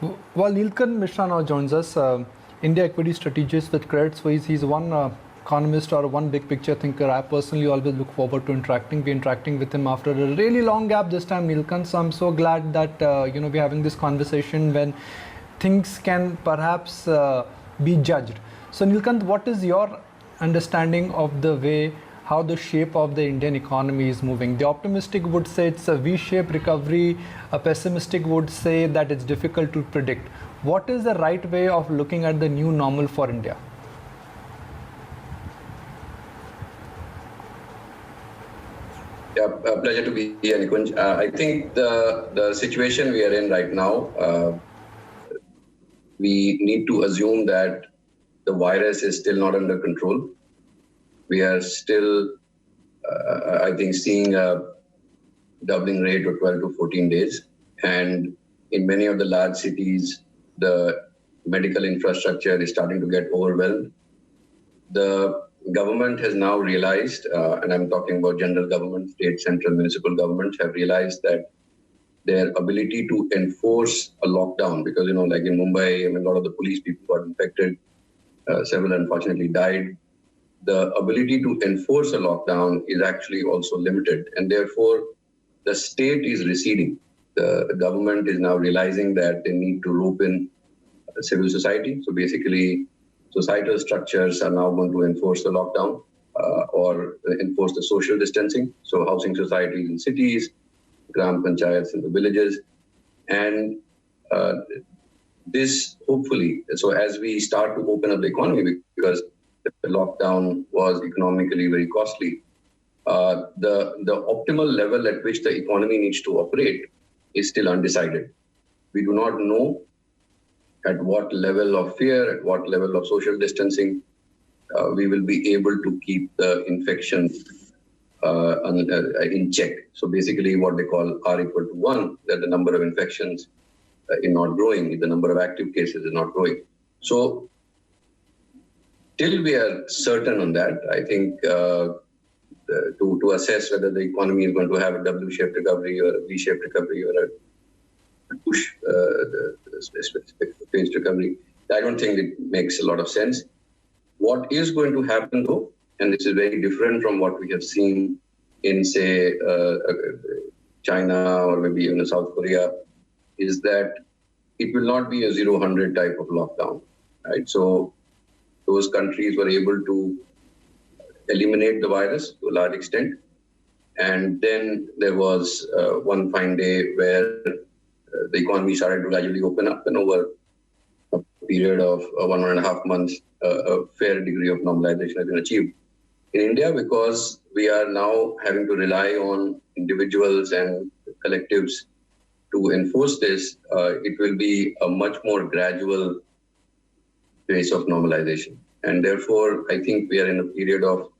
While Neelkanth Mishra now joins us, India equity strategist with Credit Suisse. He's one economist or one big picture thinker I personally always look forward to interacting. We're interacting with him after a really long gap this time, Neelkanth. So I'm so glad that we're having this conversation when things can perhaps be judged. So Neelkanth, what is your understanding of the way how the shape of the Indian economy is moving? The optimistic would say it's a V-shaped recovery. A pessimistic would say that it's difficult to predict. What is the right way of looking at the new normal for India? Yeah, pleasure to be here, Nikunj. I think the situation we are in right now, we need to assume that the virus is still not under control. We are still, I think, seeing a doubling rate of 12 to 14 days. And in many of the large cities, the medical infrastructure is starting to get overwhelmed. The government has now realized, and I'm talking about general government, state, central, municipal governments have realized that their ability to enforce a lockdown, because, like in Mumbai, a lot of the police people got infected, several unfortunately died. The ability to enforce a lockdown is actually also limited, and therefore the state is receding. The government is now realizing that they need to rope in civil society. So basically, societal structures are now going to enforce the lockdown or enforce the social distancing. So housing societies in cities, gram panchayats in the villages, and this hopefully, so as we start to open up the economy, because the lockdown was economically very costly, the optimal level at which the economy needs to operate is still undecided. We do not know at what level of fear, at what level of social distancing, we will be able to keep the infection in check. So basically what they call R equal to 1, that the number of infections is not growing, the number of active cases is not growing. So till we are certain on that, I think to assess whether the economy is going to have a W-shaped recovery or a V-shaped recovery or a push phased recovery, I don't think it makes a lot of sense. What is going to happen though, and this is very different from what we have seen in, say, China or maybe even South Korea, is that it will not be a 0-100 type of lockdown, right? So those countries were able to eliminate the virus to a large extent. And then there was one fine day where the economy started to gradually open up, and over a period of 1.5 months, a fair degree of normalization has been achieved. In India, because we are now having to rely on individuals and collectives to enforce this, it will be a much more gradual pace of normalization. And therefore, I think we are in a period of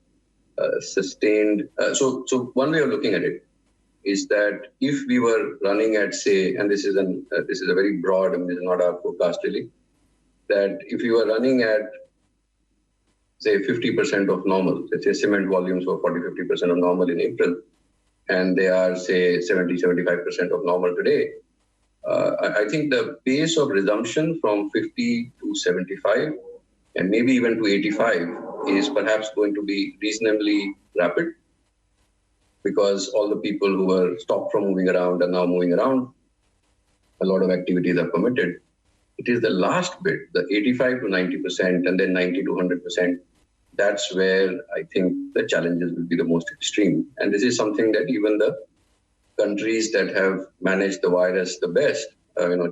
sustained. So one way of looking at it is that if we were running at, say, and this is a very broad, this is not our forecast really, that if you were running at, say, 50% of normal, let's say cement volumes were 40-50% of normal in April, and they are, say, 70-75% of normal today, I think the pace of resumption from 50 to 75 and maybe even to 85 is perhaps going to be reasonably rapid, because all the people who were stopped from moving around are now moving around. A lot of activities are permitted. It is the last bit, the 85 to 90% and then 90 to 100%. That's where I think the challenges will be the most extreme. And this is something that even the countries that have managed the virus the best,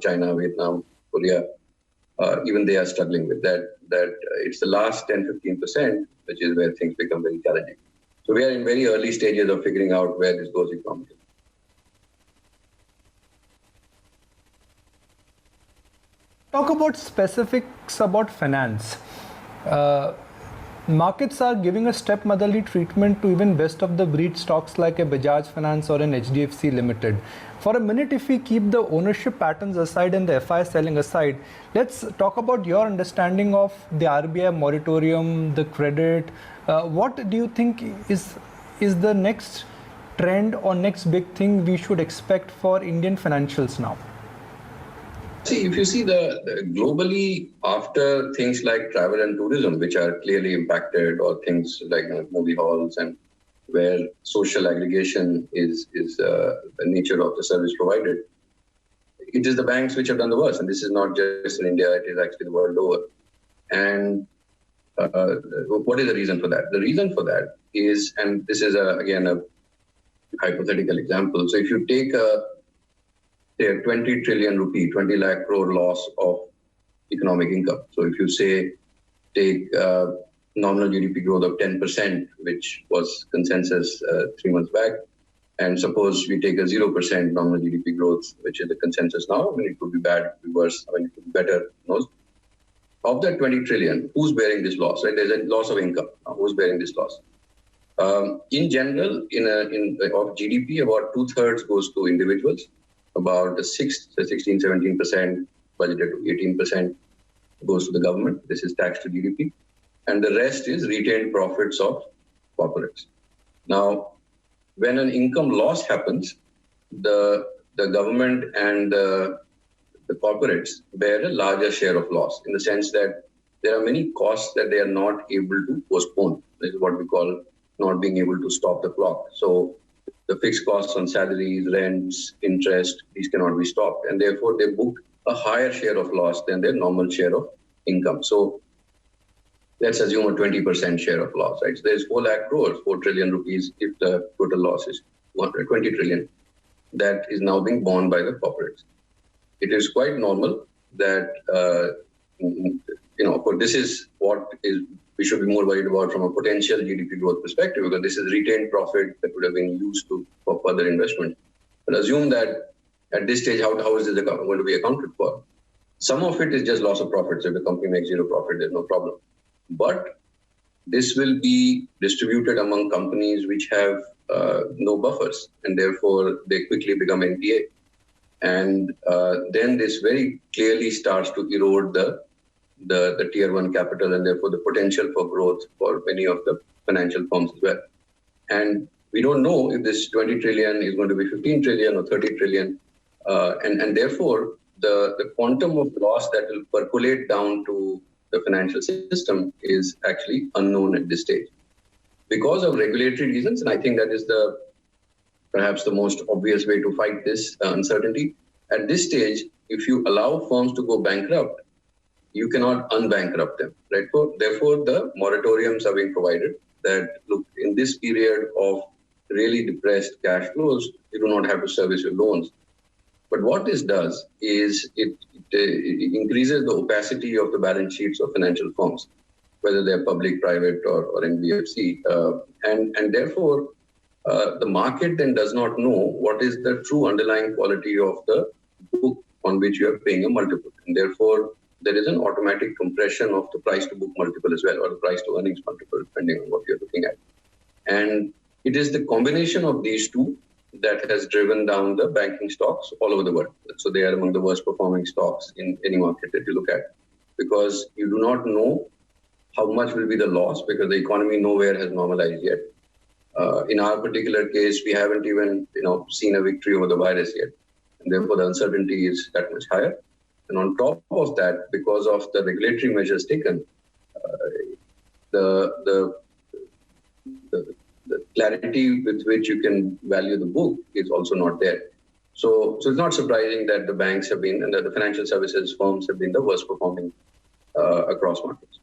China, Vietnam, Korea, even they are struggling with that it's the last 10-15%, which is where things become very challenging. So we are in very early stages of figuring out where this goes economically. Talk about specifics about finance. Markets are giving a stepmotherly treatment to even best of the breed stocks like a Bajaj Finance or an HDFC Limited. For a minute, if we keep the ownership patterns aside and the FI selling aside, let's talk about your understanding of the RBI moratorium, the credit. What do you think is the next trend or next big thing we should expect for Indian financials now? See, if you see the globally, after things like travel and tourism, which are clearly impacted, or things like movie halls and where social aggregation is the nature of the service provided, it is the banks which have done the worst. And this is not just in India, it is actually the world over. And what is the reason for that? The reason for that is, and this is again a hypothetical example. So if you take a 20 trillion rupee, 20 lakh crore loss of economic income. So if you say take nominal GDP growth of 10%, which was consensus 3 months back, and suppose we take a 0% nominal GDP growth, which is the consensus now. I mean, it could be bad, it could be worse, I mean, it could be better, who knows. Of that 20 trillion, who's bearing this loss, right? There's a loss of income. Who's bearing this loss? In general, of GDP, about 2/3 goes to individuals, about 16, 17% budgeted to 18% goes to the government. This is tax to GDP. And the rest is retained profits of corporates. Now, when an income loss happens, the government and the corporates bear a larger share of loss, in the sense that there are many costs that they are not able to postpone. This is what we call not being able to stop the clock. So the fixed costs on salaries, rents, interest, these cannot be stopped. And therefore, they book a higher share of loss than their normal share of income. So let's assume a 20% share of loss, right? So there's 4 lakh crores, 4 trillion rupees, if the total loss is 20 trillion, that is now being borne by the corporates. It is quite normal that, this is what we should be more worried about from a potential GDP growth perspective, because this is retained profit that would have been used for further investment. But assume that at this stage, how is this going to be accounted for? Some of it is just loss of profits. If the company makes zero profit, there's no problem. But this will be distributed among companies which have no buffers, and therefore they quickly become NPA. And then this very clearly starts to erode the tier 1 capital, and therefore the potential for growth for many of the financial firms as well. And we don't know if this 20 trillion is going to be 15 trillion or 30 trillion. And therefore, the quantum of loss that will percolate down to the financial system is actually unknown at this stage. Because of regulatory reasons, and I think that is perhaps the most obvious way to fight this uncertainty. At this stage, if you allow firms to go bankrupt, you cannot unbankrupt them, right? Therefore, the moratoriums are being provided that, look, in this period of really depressed cash flows, you do not have to service your loans. But what this does is it increases the opacity of the balance sheets of financial firms, whether they're public, private, or NBFC. And therefore, the market then does not know what is the true underlying quality of the book on which you are paying a multiple. And therefore, there is an automatic compression of the price to book multiple as well, or the price to earnings multiple, depending on what you're looking at. And it is the combination of these two that has driven down the banking stocks all over the world. So they are among the worst performing stocks in any market that you look at, because you do not know how much will be the loss, because the economy nowhere has normalized yet. In our particular case, we haven't even seen a victory over the virus yet. And therefore, the uncertainty is that much higher. And on top of that, because of the regulatory measures taken, the clarity with which you can value the book is also not there. So it's not surprising that the banks have been, and that the financial services firms have been the worst performing across markets.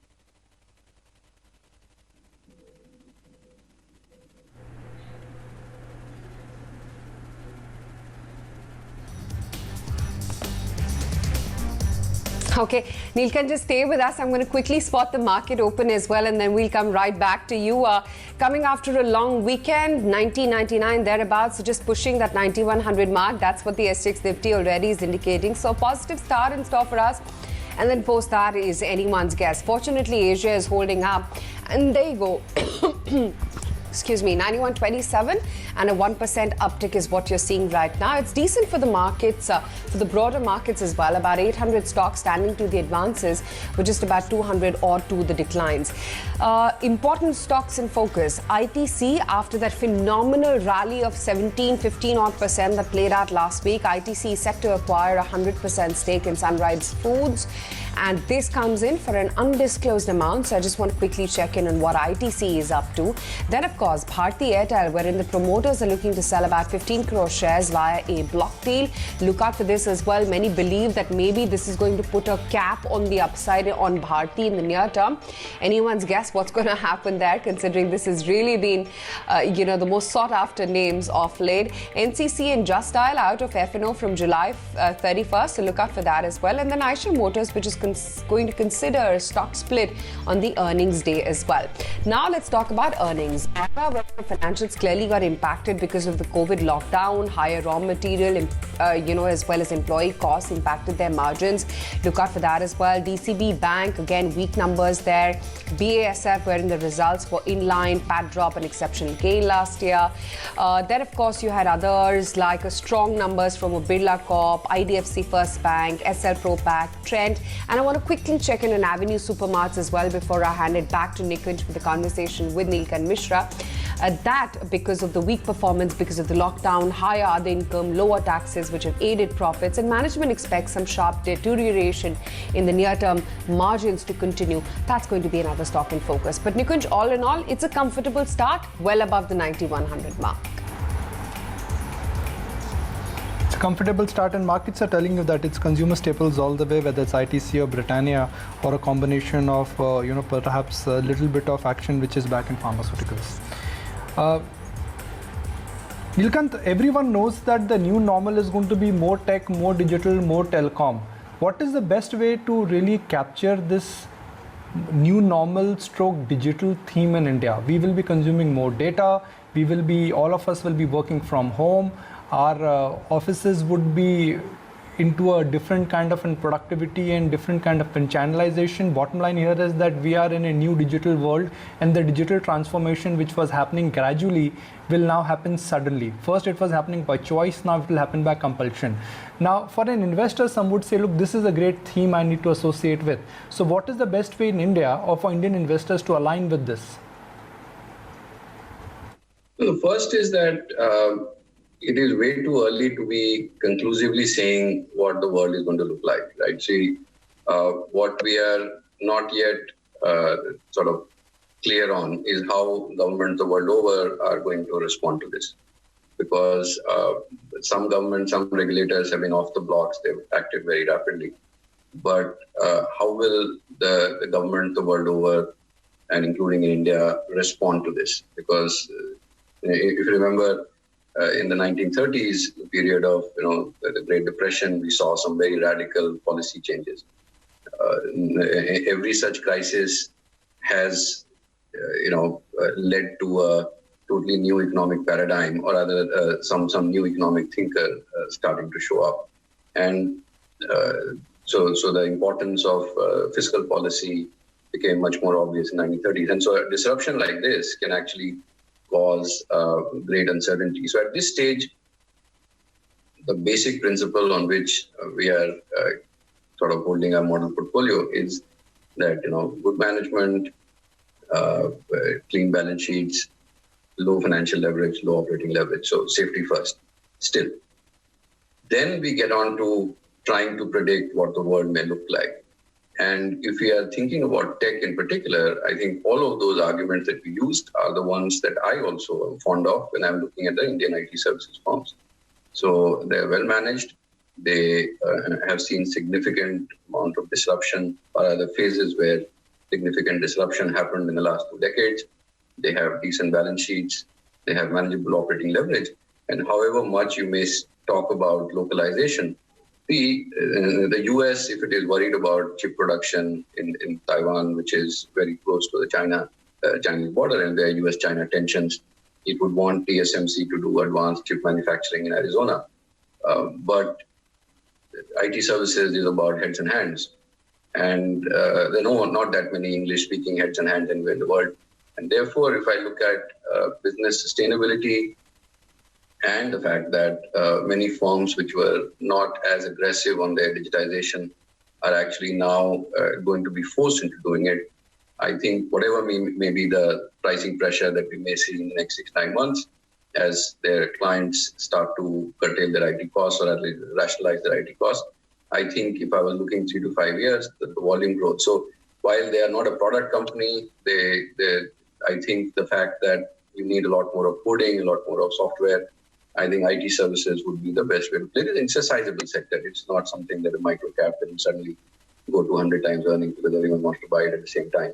Okay, Neelkanth, just stay with us. I'm going to quickly spot the market open as well, and then we'll come right back to you. Coming after a long weekend, 90.99 thereabouts, so just pushing that 9100 mark. That's what the SGX Nifty already is indicating. So positive start in store for us. And then post that is anyone's guess. Fortunately, Asia is holding up. And there you go. 91.27, and a 1% uptick is what you're seeing right now. It's decent for the markets, for the broader markets as well. About 800 stocks standing to the advances, with just about 200 or to the declines. Important stocks in focus. ITC, after that phenomenal rally of 15% that played out last week, ITC is set to acquire a 100% stake in Sunrise Foods, and this comes in for an undisclosed amount. So I just want to quickly check in on what ITC is up to. Then, of course, Bharti Airtel, wherein the promoters are looking to sell about 15 crore shares via a block deal. Look out for this as well. Many believe that maybe this is going to put a cap on the upside on Bharti in the near term. Anyone's guess what's going to happen there, considering this has really been, the most sought after names of late. NCC and Just Dial out of F&O from July 31st, so look out for that as well. And then Eicher Motors, which is going to consider a stock split on the earnings day as well. Now let's talk about earnings. Financials clearly got impacted because of the COVID lockdown. Higher raw material, as well as employee costs impacted their margins. Look out for that as well. DCB Bank, again, weak numbers there. BASF, wherein the results were in line. PAT drop, an exceptional gain last year. Then, of course, you had others like strong numbers from Birla Corp, IDFC First Bank, SL Propack, Trent. And I want to quickly check in on Avenue Supermarts as well before I hand it back to Neelkanth for the conversation with Neelkanth Mishra. That because of the weak performance, because of the lockdown, higher other income, lower taxes, which have aided profits, and management expects some sharp deterioration in the near-term margins to continue. That's going to be another stock in focus. But Nikunj, all in all, it's a comfortable start, well above the 9100 mark. It's a comfortable start, and markets are telling you that it's consumer staples all the way, whether it's ITC or Britannia, or a combination of, perhaps a little bit of action which is back in pharmaceuticals. Neelkanth, everyone knows that the new normal is going to be more tech, more digital, more telecom. What is the best way to really capture this new normal stroke digital theme in India? We will be consuming more data. All of us will be working from home. Our offices would be into a different kind of productivity and different kind of channelization. Bottom line here is that we are in a new digital world, and the digital transformation which was happening gradually will now happen suddenly. First it was happening by choice, now it will happen by compulsion. Now for an investor, some would say, look, this is a great theme I need to associate with. So what is the best way in India or for Indian investors to align with this? Well, the first is that it is way too early to be conclusively saying what the world is going to look like, right? See, what we are not yet sort of clear on is how governments the world over are going to respond to this. Because some governments, some regulators have been off the blocks, they've acted very rapidly. But how will the government the world over, and including in India, respond to this? Because if you remember, in the 1930s, the period of the Great Depression, we saw some very radical policy changes. Every such crisis has, led to a totally new economic paradigm, or rather, some new economic thinker starting to show up. And so the importance of fiscal policy became much more obvious in the 1930s. And so a disruption like this can actually cause great uncertainty. So at this stage, the basic principle on which we are sort of holding our model portfolio is that, good management, clean balance sheets, low financial leverage, low operating leverage. So safety first, still. Then we get on to trying to predict what the world may look like. And if we are thinking about tech in particular, I think all of those arguments that we used are the ones that I also am fond of when I'm looking at the Indian IT services firms. So they're well managed. They have seen significant amount of disruption, or other phases where significant disruption happened in the last 2 decades. They have decent balance sheets. They have manageable operating leverage. And however much you may talk about localization, the US, if it is worried about chip production in Taiwan, which is very close to the Chinese border, and their US-China tensions, it would want TSMC to do advanced chip manufacturing in Arizona. But IT services is about heads and hands. And there are not that many English-speaking heads and hands anywhere in the world. And therefore, if I look at business sustainability and the fact that many firms which were not as aggressive on their digitization are actually now going to be forced into doing it, I think whatever may be the pricing pressure that we may see in the next 6-9 months, as their clients start to curtail their IT costs or at least rationalize their IT costs, I think if I was looking 3 to 5 years, the volume growth. So while they are not a product company, I think the fact that you need a lot more of coding, a lot more of software, I think IT services would be the best way to play it. It's a sizable sector. It's not something that a micro cap can suddenly go to 100 times earnings because everyone wants to buy it at the same time.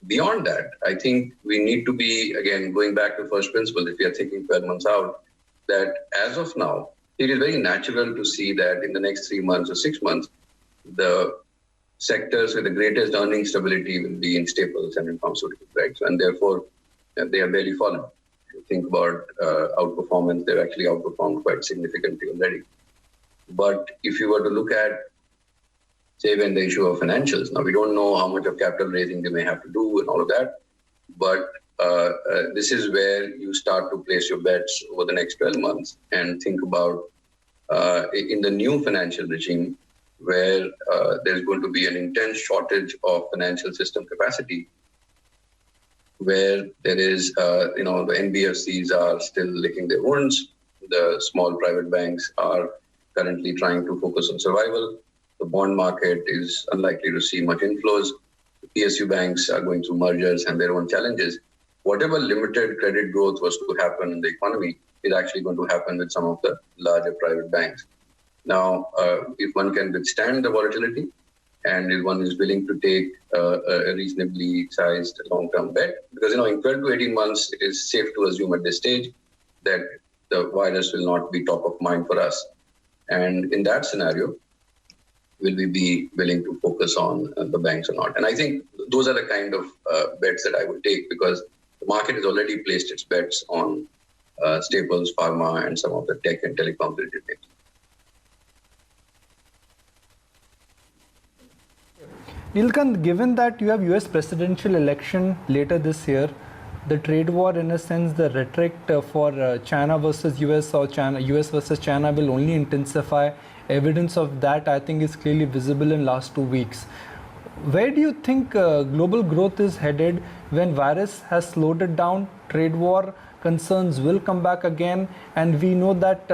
Beyond that, I think we need to be, again, going back to first principles, if we are thinking 12 months out, that as of now, it is very natural to see that in the next 3 months or 6 months, the sectors with the greatest earning stability will be in staples and in pharmaceuticals, right? So, and therefore, they have barely fallen. If you think about outperformance, they've actually outperformed quite significantly already. But if you were to look at, say, when the issue of financials, now we don't know how much of capital raising they may have to do and all of that, but this is where you start to place your bets over the next 12 months and think about in the new financial regime where there's going to be an intense shortage of financial system capacity, where there is, the NBFCs are still licking their wounds, the small private banks are currently trying to focus on survival, the bond market is unlikely to see much inflows, the PSU banks are going through mergers and their own challenges. Whatever limited credit growth was to happen in the economy is actually going to happen with some of the larger private banks. Now, if one can withstand the volatility and if one is willing to take a reasonably sized long-term bet, because, in 12 to 18 months, it is safe to assume at this stage that the virus will not be top of mind for us. And in that scenario, will we be willing to focus on the banks or not? And I think those are the kind of bets that I would take, because the market has already placed its bets on staples, pharma, and some of the tech and telecom related names. Neelkanth, given that you have US presidential election later this year, the trade war, in a sense, the rhetoric for China versus US or US versus China will only intensify. Evidence of that, I think, is clearly visible in last 2 weeks. Where do you think global growth is headed when virus has slowed it down? Trade war concerns will come back again, and we know that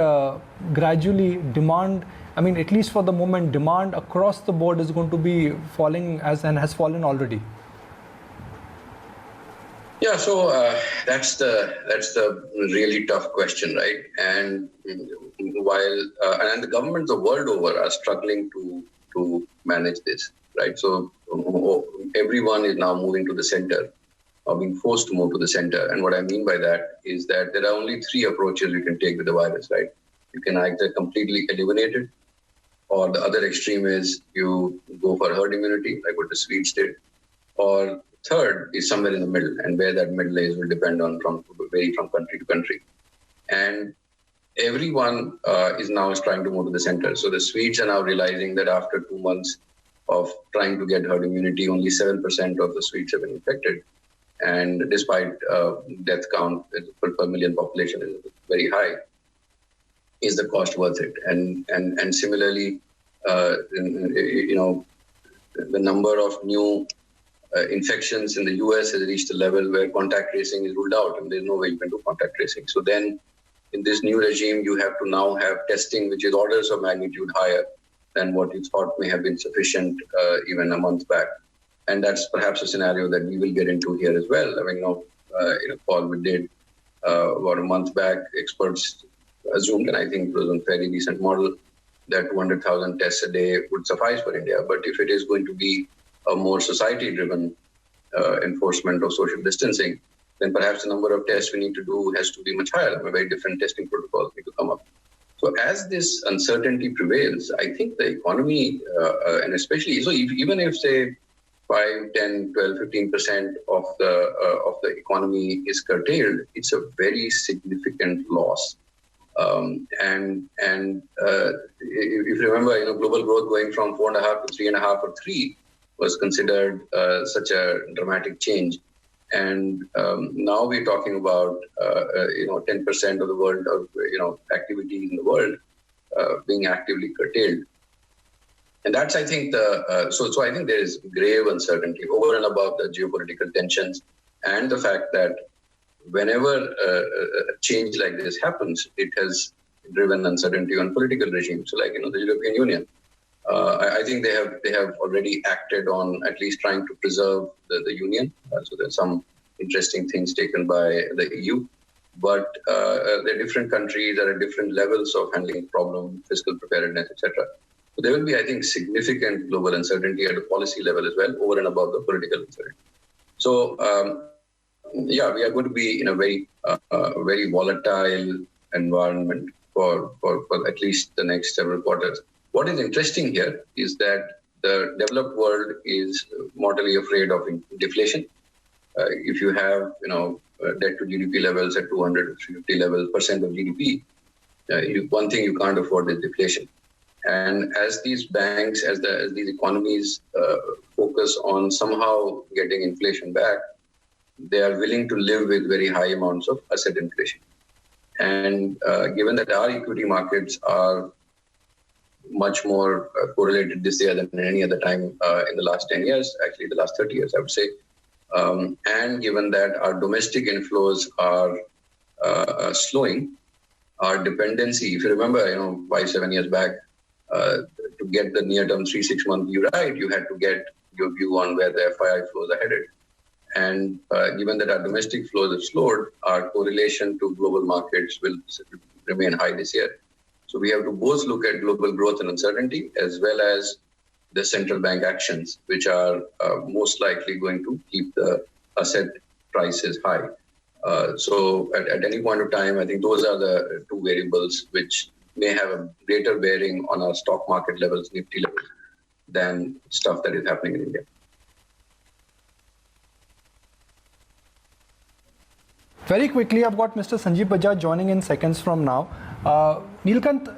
gradually demand, at least for the moment, demand across the board is going to be falling and has fallen already. Yeah, so that's the really tough question, right? And while and the governments the world over are struggling to manage this, right? So everyone is now moving to the center, or being forced to move to the center. And what I mean by that is that there are only 3 approaches you can take with the virus, right? You can either completely eliminate it, or the other extreme is you go for herd immunity, like what the Swedes did, or third is somewhere in the middle, and where that middle is will depend on vary from country to country. And everyone is now trying to move to the center. So the Swedes are now realizing that after 2 months of trying to get herd immunity, only 7% of the Swedes have been infected. And despite death count per million population is very high, is the cost worth it? And similarly, the number of new infections in the US has reached a level where contact tracing is ruled out, and there's no way you can do contact tracing. So then in this new regime, you have to now have testing which is orders of magnitude higher than what you thought may have been sufficient even a month back. And that's perhaps a scenario that we will get into here as well. In a call we did about a month back, experts assumed, and I think it was a fairly decent model, that 200,000 tests a day would suffice for India. But if it is going to be a more society-driven enforcement of social distancing, then perhaps the number of tests we need to do has to be much higher. Very different testing protocols need to come up. So as this uncertainty prevails, I think the economy, and especially, so even if, say, 5, 10, 12, 15% of the economy is curtailed, it's a very significant loss. And if you remember, global growth going from 4.5 to 3.5 or 3 was considered such a dramatic change. And now we're talking about 10% of the world of activities in the world being actively curtailed. And that's, I think, so I think there is grave uncertainty over and above the geopolitical tensions and the fact that whenever a change like this happens, it has driven uncertainty on political regimes, like the European Union. I think they have already acted on at least trying to preserve the union. So there's some interesting things taken by the EU, but the different countries are at different levels of handling problem, fiscal preparedness, etc. So there will be, I think, significant global uncertainty at the policy level as well, over and above the political uncertainty. So, we are going to be in a very volatile environment for at least the next several quarters. What is interesting here is that the developed world is mortally afraid of deflation. If you have, debt to GDP levels at 250 percent of GDP, one thing you can't afford is deflation. And as these banks, as these economies focus on somehow getting inflation back, they are willing to live with very high amounts of asset inflation. And given that our equity markets are much more correlated this year than any other time in the last 10 years, actually the last 30 years, I would say, and given that our domestic inflows are slowing, our dependency, if you remember, 5-7 years back, to get the near-term 3-6 month view right, you had to get your view on where the FII flows are headed. And given that our domestic flows have slowed, our correlation to global markets will remain high this year. So we have to both look at global growth and uncertainty, as well as the central bank actions, which are most likely going to keep the asset prices high. So at any point of time, I think those are the two variables which may have a greater bearing on our stock market levels, Nifty levels, than stuff that is happening in India. Very quickly, I've got Mr. Sanjeev Bajaj joining in seconds from now. Neelkanth,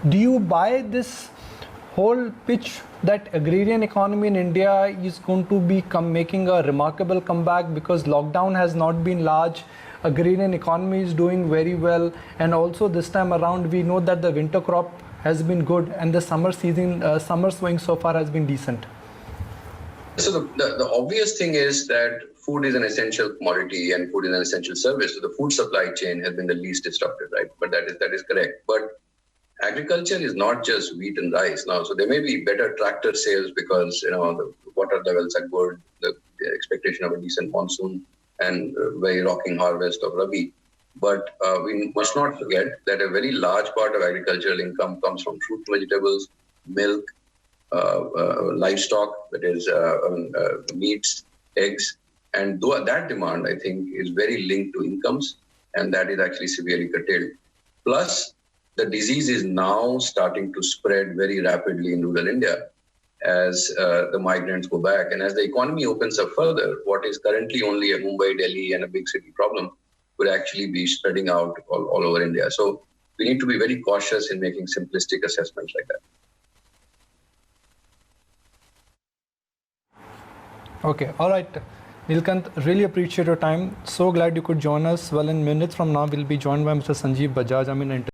do you buy this whole pitch that agrarian economy in India is going to be making a remarkable comeback because lockdown has not been large? Agrarian economy is doing very well, and also this time around we know that the winter crop has been good and the summer sowing so far has been decent. So the obvious thing is that food is an essential commodity and food is an essential service. So the food supply chain has been the least disrupted, right? But that is correct. But agriculture is not just wheat and rice now. So there may be better tractor sales because the water levels are good, the expectation of a decent monsoon, and very rocking harvest of Rabi. But we must not forget that a very large part of agricultural income comes from fruit, vegetables, milk, livestock, that is meats, eggs. And that demand, I think, is very linked to incomes, and that is actually severely curtailed. Plus, the disease is now starting to spread very rapidly in rural India as the migrants go back. And as the economy opens up further, what is currently only a Mumbai, Delhi, and a big city problem could actually be spreading out all over India. So we need to be very cautious in making simplistic assessments like that. Okay, all right. Neelkanth, really appreciate your time. So glad you could join us. Well, in minutes from now, we'll be joined by Mr. Sanjeev Bajaj.